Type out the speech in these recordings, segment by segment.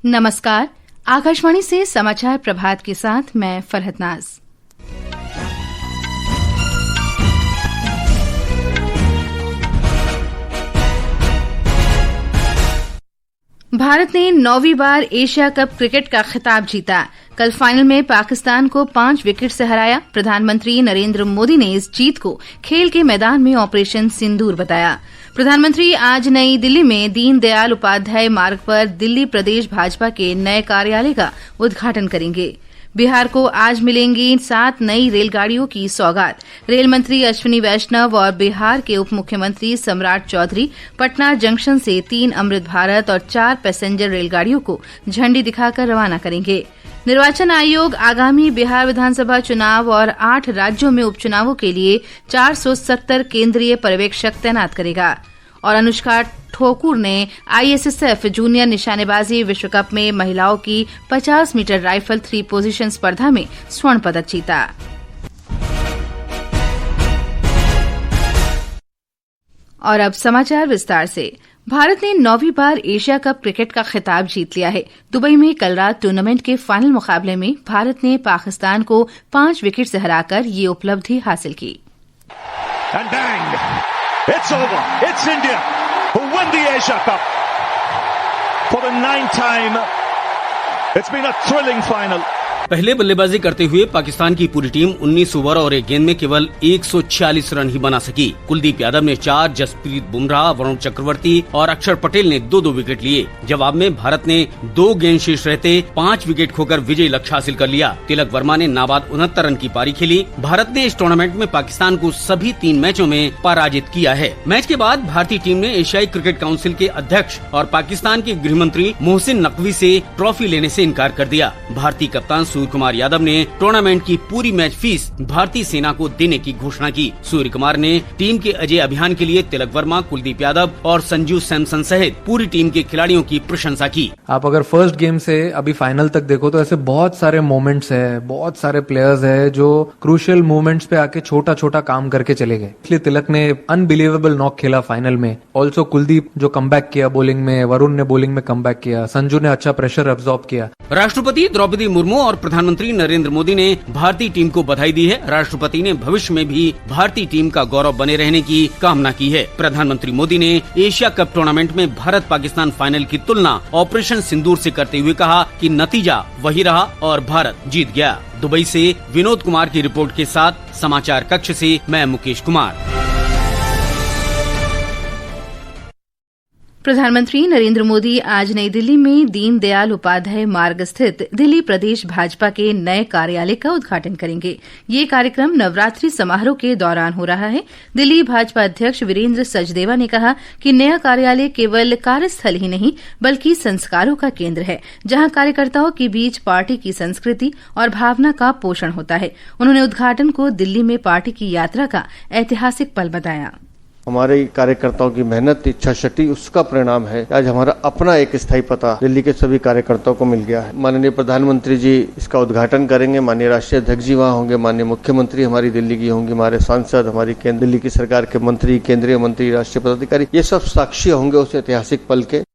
नमस्कार, आकाशवाणी से समाचार प्रभात के साथ मैं फरहत नाज। भारत ने 9वीं बार एशिया कप क्रिकेट का खिताब जीता। कल फाइनल में पाकिस्तान को 5 विकेट से हराया। प्रधानमंत्री नरेंद्र मोदी ने इस जीत को खेल के मैदान में ऑपरेशन सिंदूर बताया। प्रधानमंत्री आज नई दिल्ली में दीनदयाल उपाध्याय मार्ग पर दिल्ली प्रदेश भाजपा के नए कार्यालय का उद्घाटन करेंगे। बिहार को आज मिलेंगी 7 नई रेलगाड़ियों की सौगात। रेल मंत्री अश्विनी वैष्णव और बिहार के उप मुख्यमंत्री सम्राट चौधरी पटना जंक्शन से 3 अमृत भारत और 4 पैसेंजर रेलगाड़ियों को झंडी दिखाकर रवाना करेंगे। निर्वाचन आयोग आगामी बिहार विधानसभा चुनाव और 8 राज्यों में उपचुनावों के लिए 470 केंद्रीय पर्यवेक्षक तैनात करेगा। और अनुष्का ठाकुर ने ISSF जूनियर निशानेबाजी विश्व कप में महिलाओं की 50 मीटर राइफल 3 पोजीशन स्पर्धा में स्वर्ण पदक जीता। और अब समाचार विस्तार से। भारत ने 9वीं बार एशिया कप क्रिकेट का खिताब जीत लिया है। दुबई में कल रात टूर्नामेंट के फाइनल मुकाबले में भारत ने पाकिस्तान को 5 विकेट से हराकर ये उपलब्धि हासिल की। It's over. It's India who win the Asia Cup for the 9th time. It's been a thrilling final. पहले बल्लेबाजी करते हुए पाकिस्तान की पूरी टीम 19 ओवर और 1 गेंद में केवल 146 रन ही बना सकी। कुलदीप यादव ने 4, जसप्रीत बुमराह, वरुण चक्रवर्ती और अक्षर पटेल ने 2-2 विकेट लिए। जवाब में भारत ने 2 गेंद शेष रहते 5 विकेट खोकर विजय लक्ष्य हासिल कर लिया। तिलक वर्मा ने नाबाद 69 रन की पारी खेली। भारत ने इस टूर्नामेंट में पाकिस्तान को सभी 3 मैचों में पराजित किया है। मैच के बाद भारतीय टीम ने एशियाई क्रिकेट काउंसिल के अध्यक्ष और पाकिस्तान के गृह मंत्री मोहसिन नकवी से ट्रॉफी लेने से इनकार कर दिया। भारतीय कप्तान सूर्य कुमार यादव ने टूर्नामेंट की पूरी मैच फीस भारतीय सेना को देने की घोषणा की। सूर्य कुमार ने टीम के अजय अभियान के लिए तिलक वर्मा, कुलदीप यादव और संजू सैमसन सहित पूरी टीम के खिलाड़ियों की प्रशंसा की। आप अगर फर्स्ट गेम से अभी फाइनल तक देखो तो ऐसे बहुत सारे मोमेंट्स है, बहुत सारे प्लेयर्स है जो क्रूशियल मोमेंट्स पे आके छोटा छोटा काम करके चले गए। इसलिए तिलक ने अनबिलीवेबल नॉक खेला फाइनल में। ऑल्सो कुलदीप जो कमबैक किया बॉलिंग में, वरुण ने बॉलिंग में कमबैक किया, संजू ने अच्छा प्रेशर एब्जॉर्ब किया। राष्ट्रपति द्रौपदी मुर्मू और प्रधानमंत्री नरेंद्र मोदी ने भारतीय टीम को बधाई दी है। राष्ट्रपति ने भविष्य में भी भारतीय टीम का गौरव बने रहने की कामना की है। प्रधानमंत्री मोदी ने एशिया कप टूर्नामेंट में भारत पाकिस्तान फाइनल की तुलना ऑपरेशन सिंदूर से करते हुए कहा कि नतीजा वही रहा और भारत जीत गया। दुबई से विनोद कुमार की रिपोर्ट के साथ समाचार कक्ष से मैं मुकेश कुमार। प्रधानमंत्री नरेंद्र मोदी आज नई दिल्ली में दीनदयाल उपाध्याय मार्ग स्थित दिल्ली प्रदेश भाजपा के नए कार्यालय का उद्घाटन करेंगे। ये कार्यक्रम नवरात्रि समारोह के दौरान हो रहा है। दिल्ली भाजपा अध्यक्ष वीरेंद्र सचदेवा ने कहा कि नया कार्यालय केवल कार्यस्थल ही नहीं बल्कि संस्कारों का केंद्र है, जहां कार्यकर्ताओं के बीच पार्टी की संस्कृति और भावना का पोषण होता है। उन्होंने उद्घाटन को दिल्ली में पार्टी की यात्रा का ऐतिहासिक पल बताया। हमारे कार्यकर्ताओं की मेहनत, इच्छा शक्ति, उसका परिणाम है आज हमारा अपना एक स्थायी पता दिल्ली के सभी कार्यकर्ताओं को मिल गया है। माननीय प्रधानमंत्री जी इसका उद्घाटन करेंगे, माननीय राष्ट्रीय अध्यक्ष जी वहाँ होंगे, माननीय मुख्यमंत्री हमारी दिल्ली की होंगे, हमारे सांसद, हमारी दिल्ली की सरकार के मंत्री, केंद्रीय मंत्री, राष्ट्रीय पदाधिकारी, ये सब साक्षी होंगे उस ऐतिहासिक पल के।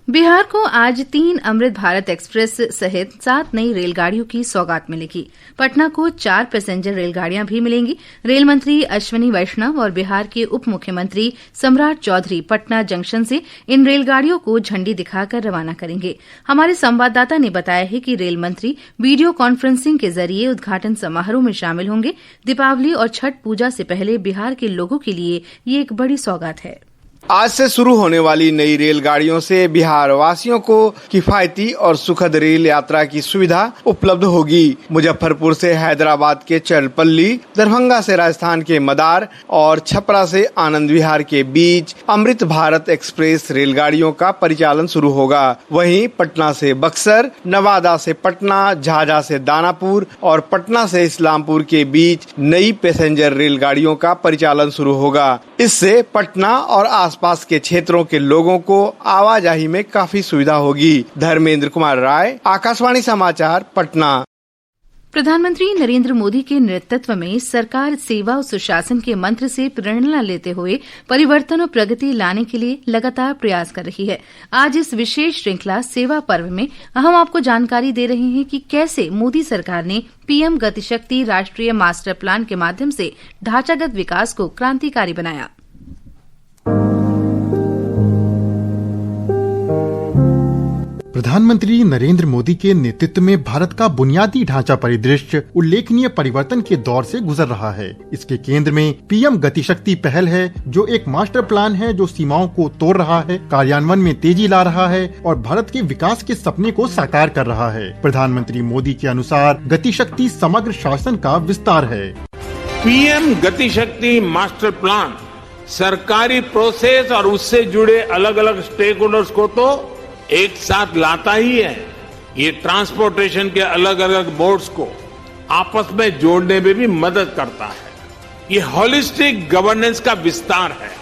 बिहार को आज 3 अमृत भारत एक्सप्रेस सहित 7 नई रेलगाड़ियों की सौगात मिलेगी। पटना को 4 पैसेंजर रेलगाड़ियां भी मिलेंगी। रेल मंत्री अश्विनी वैष्णव और बिहार के उप मुख्यमंत्री सम्राट चौधरी पटना जंक्शन से इन रेलगाड़ियों को झंडी दिखाकर रवाना करेंगे। हमारे संवाददाता ने बताया है कि रेल मंत्री वीडियो कॉन्फ्रेंसिंग के जरिए उद्घाटन समारोह में शामिल होंगे। दीपावली और छठ पूजा से पहले बिहार के लोगों के लिए ये एक बड़ी सौगात है। आज से शुरू होने वाली नई रेलगाड़ियों से बिहार वासियों को किफायती और सुखद रेल यात्रा की सुविधा उपलब्ध होगी। मुजफ्फरपुर से हैदराबाद के चरपल्ली, दरभंगा से राजस्थान के मदार और छपरा से आनंद विहार के बीच अमृत भारत एक्सप्रेस रेलगाड़ियों का परिचालन शुरू होगा। वहीं पटना से बक्सर, नवादा से पटना, झाझा से दानापुर और पटना से इस्लामपुर के बीच नई पैसेंजर रेलगाड़ियों का परिचालन शुरू होगा। इससे पटना और आसपास के क्षेत्रों के लोगों को आवाजाही में काफी सुविधा होगी। धर्मेंद्र कुमार राय, आकाशवाणी समाचार, पटना। प्रधानमंत्री नरेंद्र मोदी के नेतृत्व में सरकार सेवा और सुशासन के मंत्र से प्रेरणा लेते हुए परिवर्तन और प्रगति लाने के लिए लगातार प्रयास कर रही है। आज इस विशेष श्रृंखला सेवा पर्व में हम आपको जानकारी दे रहे हैं कि कैसे मोदी सरकार ने पीएम गतिशक्ति राष्ट्रीय मास्टर प्लान के माध्यम से ढांचागत विकास को क्रांतिकारी बनाया। प्रधानमंत्री नरेंद्र मोदी के नेतृत्व में भारत का बुनियादी ढांचा परिदृश्य उल्लेखनीय परिवर्तन के दौर से गुजर रहा है। इसके केंद्र में पीएम गतिशक्ति पहल है, जो एक मास्टर प्लान है जो सीमाओं को तोड़ रहा है, कार्यान्वयन में तेजी ला रहा है और भारत के विकास के सपने को साकार कर रहा है। प्रधानमंत्री मोदी के अनुसार गतिशक्ति समग्र शासन का विस्तार है। पीएम गतिशक्ति मास्टर प्लान सरकारी प्रोसेस और उससे जुड़े अलग अलग स्टेक होल्डर्स को तो एक साथ लाता ही है। ये ट्रांसपोर्टेशन के अलग अलग बोर्ड्स को आपस में जोड़ने में भी मदद करता है। ये होलिस्टिक गवर्नेंस का विस्तार है।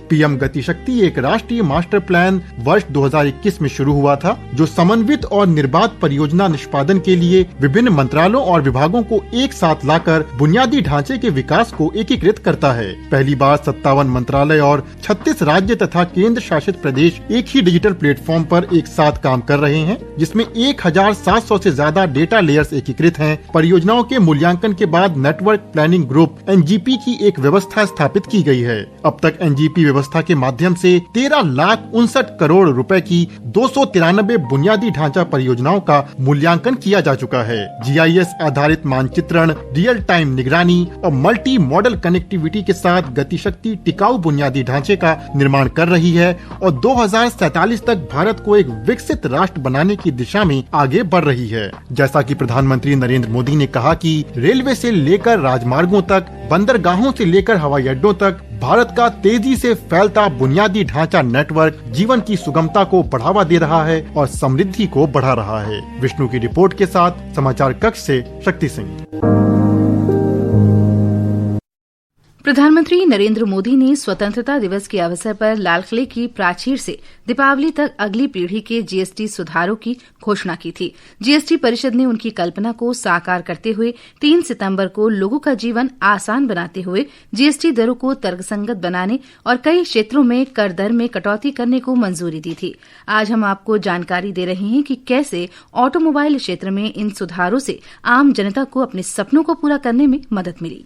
पीएम गतिशक्ति एक राष्ट्रीय मास्टर प्लान वर्ष 2021 में शुरू हुआ था, जो समन्वित और निर्बाध परियोजना निष्पादन के लिए विभिन्न मंत्रालयों और विभागों को एक साथ लाकर बुनियादी ढांचे के विकास को एकीकृत करता है। पहली बार 57 मंत्रालय और 36 राज्य तथा केंद्र शासित प्रदेश एक ही डिजिटल प्लेटफॉर्म पर एक साथ काम कर रहे हैं, जिसमें 1700 से ज्यादा डेटा लेयर्स एकीकृत हैं। परियोजनाओं के मूल्यांकन के बाद नेटवर्क प्लानिंग ग्रुप एनजीपी की एक व्यवस्था स्थापित की गई है। अब तक एनजीपी व्यवस्था के माध्यम से 13,59 करोड़ रुपए की 293 बुनियादी ढांचा परियोजनाओं का मूल्यांकन किया जा चुका है। जीआईएस आधारित मानचित्रण, रियल टाइम निगरानी और मल्टी मॉडल कनेक्टिविटी के साथ गतिशक्ति टिकाऊ बुनियादी ढांचे का निर्माण कर रही है और 2047 तक भारत को एक विकसित राष्ट्र बनाने की दिशा में आगे बढ़ रही है। जैसा कि प्रधानमंत्री नरेंद्र मोदी ने कहा कि रेलवे से लेकर राजमार्गों तक, बंदरगाहों से लेकर हवाई अड्डों तक भारत का तेजी से फैलता बुनियादी ढांचा नेटवर्क जीवन की सुगमता को बढ़ावा दे रहा है और समृद्धि को बढ़ा रहा है। विष्णु की रिपोर्ट के साथ समाचार कक्ष से शक्ति सिंह। प्रधानमंत्री नरेंद्र मोदी ने स्वतंत्रता दिवस के अवसर पर लाल किले की प्राचीर से दीपावली तक अगली पीढ़ी के जीएसटी सुधारों की घोषणा की थी। जीएसटी परिषद ने उनकी कल्पना को साकार करते हुए 3 सितंबर को लोगों का जीवन आसान बनाते हुए जीएसटी दरों को तर्कसंगत बनाने और कई क्षेत्रों में कर दर में कटौती करने को मंजूरी दी थी। आज हम आपको जानकारी दे रहे हैं कि कैसे ऑटोमोबाइल क्षेत्र में इन सुधारों से आम जनता को अपने सपनों को पूरा करने में मदद मिली।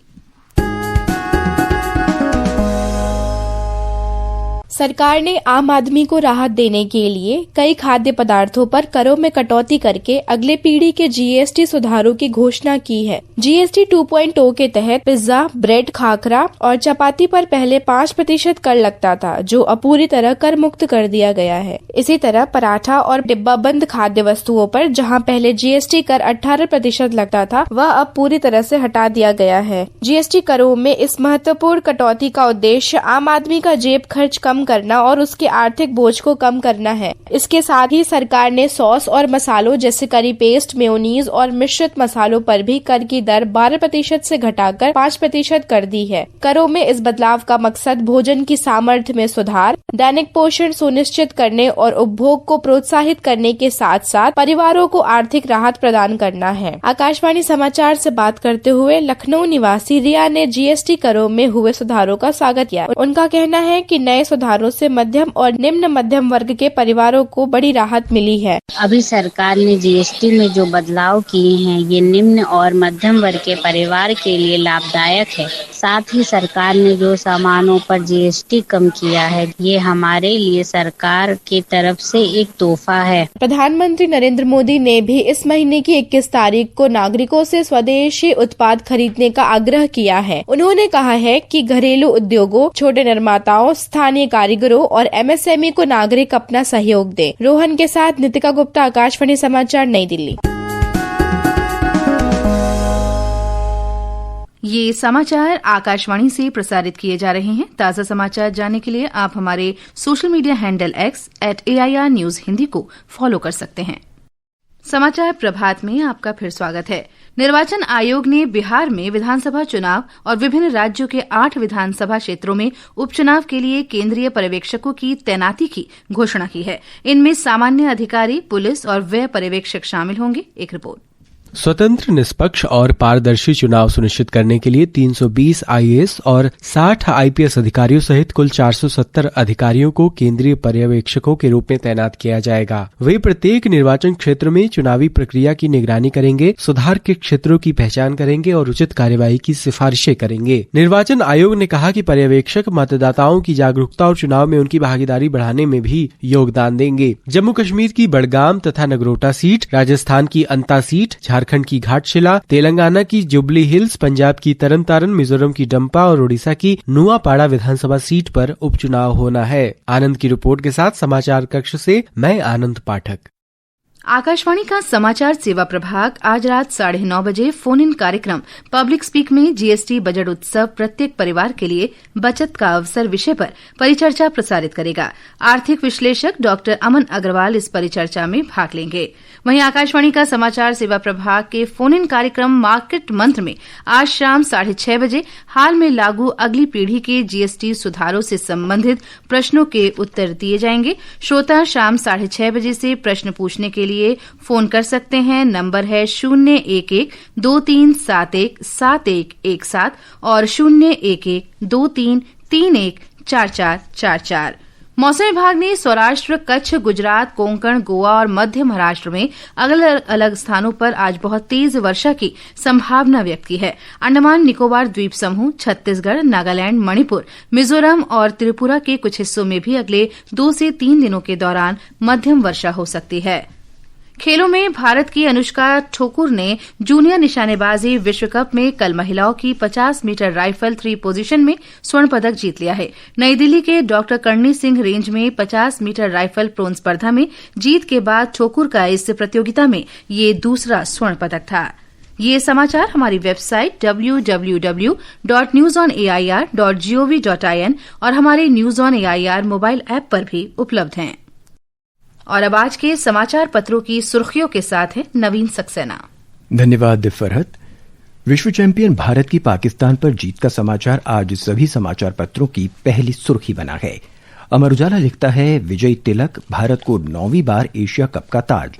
सरकार ने आम आदमी को राहत देने के लिए कई खाद्य पदार्थों पर करों में कटौती करके अगले पीढ़ी के जीएसटी सुधारों की घोषणा की है। जीएसटी 2.0 के तहत पिज्जा, ब्रेड, खाखरा और चपाती पर पहले 5% कर लगता था, जो अब पूरी तरह कर मुक्त कर दिया गया है। इसी तरह पराठा और डिब्बाबंद खाद्य वस्तुओं पर जहां पहले जीएसटी कर 18% लगता था, वह अब पूरी तरह से हटा दिया गया है। जीएसटी करों में इस महत्वपूर्ण कटौती का उद्देश्य आम आदमी का जेब खर्च कम करना और उसके आर्थिक बोझ को कम करना है। इसके साथ ही सरकार ने सॉस और मसालों जैसे करी पेस्ट, मेयोनीज और मिश्रित मसालों पर भी कर की दर 12% से घटाकर 5% कर दी है। करों में इस बदलाव का मकसद भोजन की सामर्थ्य में सुधार, दैनिक पोषण सुनिश्चित करने और उपभोग को प्रोत्साहित करने के साथ साथ परिवारों को आर्थिक राहत प्रदान करना है। आकाशवाणी समाचार से बात करते हुए लखनऊ निवासी रिया ने जीएसटी करों में हुए सुधारों का स्वागत किया। उनका कहना है कि नए सुधारों से मध्यम और निम्न मध्यम वर्ग के परिवारों को बड़ी राहत मिली है। अभी सरकार ने जीएसटी में जो बदलाव किए हैं, ये निम्न और मध्यम वर्ग के परिवार के लिए लाभदायक है। साथ ही सरकार ने जो सामानों पर जीएसटी कम किया है, ये हमारे लिए सरकार की तरफ से एक तोहफा है। प्रधानमंत्री नरेंद्र मोदी ने भी इस महीने की 21 तारीख को नागरिकों से स्वदेशी उत्पाद खरीदने का आग्रह किया है। उन्होंने कहा है कि घरेलू उद्योगों, छोटे निर्माताओं, स्थानीय कारीगरों और एमएसएमई को नागरिक अपना सहयोग दें। रोहन के साथ नितिका गुप्ता, आकाशवाणी समाचार, नई दिल्ली। ये समाचार आकाशवाणी से प्रसारित किए जा रहे हैं। ताज़ा समाचार जानने के लिए आप हमारे social media handle X @AIR News Hindi को फॉलो कर सकते हैं। समाचार प्रभात में आपका फिर स्वागत है। निर्वाचन आयोग ने बिहार में विधानसभा चुनाव और विभिन्न राज्यों के 8 विधानसभा क्षेत्रों में उपचुनाव के लिए केंद्रीय पर्यवेक्षकों की तैनाती की घोषणा की है। इनमें सामान्य अधिकारी, पुलिस और व्यय पर्यवेक्षक शामिल होंगे। एक रिपोर्ट। स्वतंत्र, निष्पक्ष और पारदर्शी चुनाव सुनिश्चित करने के लिए 320 आईएएस और 60 आईपीएस अधिकारियों सहित कुल 470 अधिकारियों को केंद्रीय पर्यवेक्षकों के रूप में तैनात किया जाएगा। वे प्रत्येक निर्वाचन क्षेत्र में चुनावी प्रक्रिया की निगरानी करेंगे, सुधार के क्षेत्रों की पहचान करेंगे और उचित कार्यवाही की सिफारिशें करेंगे। निर्वाचन आयोग ने कहा कि पर्यवेक्षक मतदाताओं की जागरूकता और चुनाव में उनकी भागीदारी बढ़ाने में भी योगदान देंगे। जम्मू कश्मीर की बड़गाम तथा नगरोटा सीट, राजस्थान की अंता सीट, झारखंड की घाटशिला, तेलंगाना की जुबली हिल्स, पंजाब की तरन तारन, मिजोरम की डंपा और ओडिशा की नुआपाड़ा विधानसभा सीट पर उपचुनाव होना है। आनंद की रिपोर्ट के साथ समाचार कक्ष से मैं आनंद पाठक। आकाशवाणी का समाचार सेवा प्रभाग आज रात 9:30 बजे फोन इन कार्यक्रम पब्लिक स्पीक में जीएसटी बजट उत्सव प्रत्येक परिवार के लिए बचत का अवसर विषय पर परिचर्चा प्रसारित करेगा। आर्थिक विश्लेषक डॉक्टर अमन अग्रवाल इस परिचर्चा में भाग लेंगे। वहीं आकाशवाणी का समाचार सेवा प्रभाग के फोन इन कार्यक्रम मार्केट मंत्र में आज शाम 6:30 बजे हाल में लागू अगली पीढ़ी के जीएसटी सुधारों से संबंधित प्रश्नों के उत्तर दिए जाएंगे। श्रोता शाम 6:30 बजे से प्रश्न पूछने के लिए फोन कर सकते हैं। नंबर है 011-2371-7171 और 011-2331-4444। मौसम विभाग ने सौराष्ट्र, कच्छ, गुजरात, कोंकण, गोवा और मध्य महाराष्ट्र में अलग अलग स्थानों पर आज बहुत तेज वर्षा की संभावना व्यक्त की है। अंडमान निकोबार द्वीप समूह, छत्तीसगढ़, नागालैंड, मणिपुर, मिजोरम और त्रिपुरा के कुछ हिस्सों में भी अगले 2 से 3 दिनों के दौरान मध्यम वर्षा हो सकती है। खेलों में भारत की अनुष्का ठोकुर ने जूनियर निशानेबाजी विश्व कप में कल महिलाओं की 50 मीटर राइफल 3 पोजीशन में स्वर्ण पदक जीत लिया है। नई दिल्ली के डॉक्टर करणी सिंह रेंज में 50 मीटर राइफल प्रोन स्पर्धा में जीत के बाद ठोकुर का इस प्रतियोगिता में ये दूसरा स्वर्ण पदक था। ये समाचार हमारी वेबसाइट www.newsonair.gov.in और हमारे news on AIR mobile app पर भी उपलब्ध हैं। और अब आज के समाचार पत्रों की सुर्खियों के साथ है नवीन सक्सेना। धन्यवाद फरहत। विश्व चैंपियन भारत की पाकिस्तान पर जीत का समाचार आज सभी समाचार पत्रों की पहली सुर्खी बना है। अमर उजाला लिखता है, विजय तिलक, भारत को 9वीं बार एशिया कप का ताज।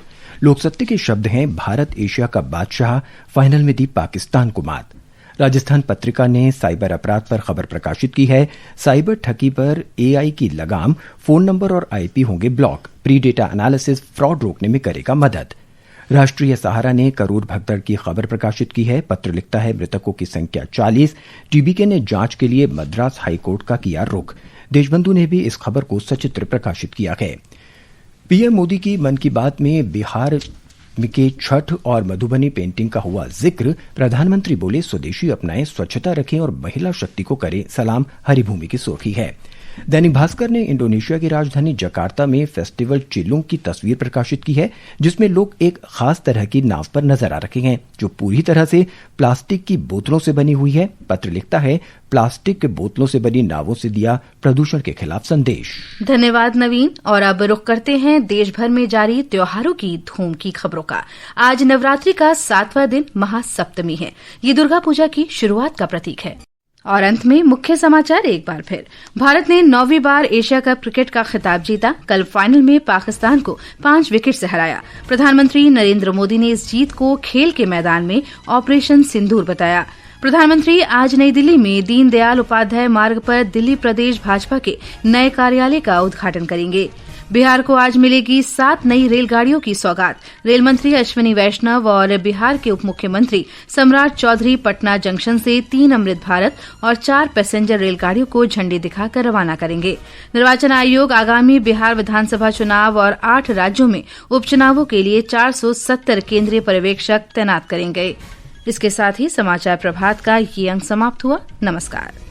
लोकसत्ते के शब्द हैं, भारत एशिया कप बादशाह, फाइनल में दी पाकिस्तान को मात। राजस्थान पत्रिका ने साइबर अपराध पर खबर प्रकाशित की है। साइबर ठगी पर एआई की लगाम, फोन नंबर और आईपी होंगे block. Pre data analysis fraud रोकने में करेगा मदद। राष्ट्रीय सहारा ने करोड़ भगदड़ की खबर प्रकाशित की है। पत्र लिखता है, मृतकों की संख्या 40। टीबीके ने जांच के लिए मद्रास हाईकोर्ट का किया रुख। देशबंधु ने भी इस खबर को सचित्र प्रकाशित किया है। पीएम मोदी की मन की बात में बिहार के छठ और मधुबनी पेंटिंग का हुआ जिक्र। प्रधानमंत्री बोले, स्वदेशी अपनाएं, स्वच्छता रखें और महिला शक्ति को करें सलाम। हरिभूमि की सुर्खी है। दैनिक भास्कर ने इंडोनेशिया की राजधानी जकार्ता में फेस्टिवल चिलुंग की तस्वीर प्रकाशित की है, जिसमें लोग एक खास तरह की नाव पर नजर आ रहे हैं जो पूरी तरह से प्लास्टिक की बोतलों से बनी हुई है। पत्र लिखता है, प्लास्टिक के बोतलों से बनी नावों से दिया प्रदूषण के खिलाफ संदेश। धन्यवाद नवीन। और अब रुख करते हैं देश भर में जारी त्योहारों की धूम की खबरों का। आज नवरात्रि का 7वां दिन महासप्तमी है। ये दुर्गा पूजा की शुरुआत का प्रतीक है। और अंत में मुख्य समाचार एक बार फिर। भारत ने 9वीं बार एशिया कप क्रिकेट का खिताब जीता। कल फाइनल में पाकिस्तान को 5 विकेट से हराया। प्रधानमंत्री नरेंद्र मोदी ने इस जीत को खेल के मैदान में ऑपरेशन सिंदूर बताया। प्रधानमंत्री आज नई दिल्ली में दीनदयाल उपाध्याय मार्ग पर दिल्ली प्रदेश भाजपा के नए कार्यालय का उद्घाटन करेंगे। बिहार को आज मिलेगी 7 नई रेलगाड़ियों की सौगात। रेल मंत्री अश्विनी वैष्णव और बिहार के उप मुख्यमंत्री सम्राट चौधरी पटना जंक्शन से 3 अमृत भारत और 4 पैसेंजर रेलगाड़ियों को झंडी दिखाकर रवाना करेंगे। निर्वाचन आयोग आगामी बिहार विधानसभा चुनाव और 8 राज्यों में उपचुनावों के लिए 470 केंद्रीय पर्यवेक्षक तैनात करेंगे। इसके साथ ही समाचार प्रभात का ये अंक समाप्त हुआ। नमस्कार।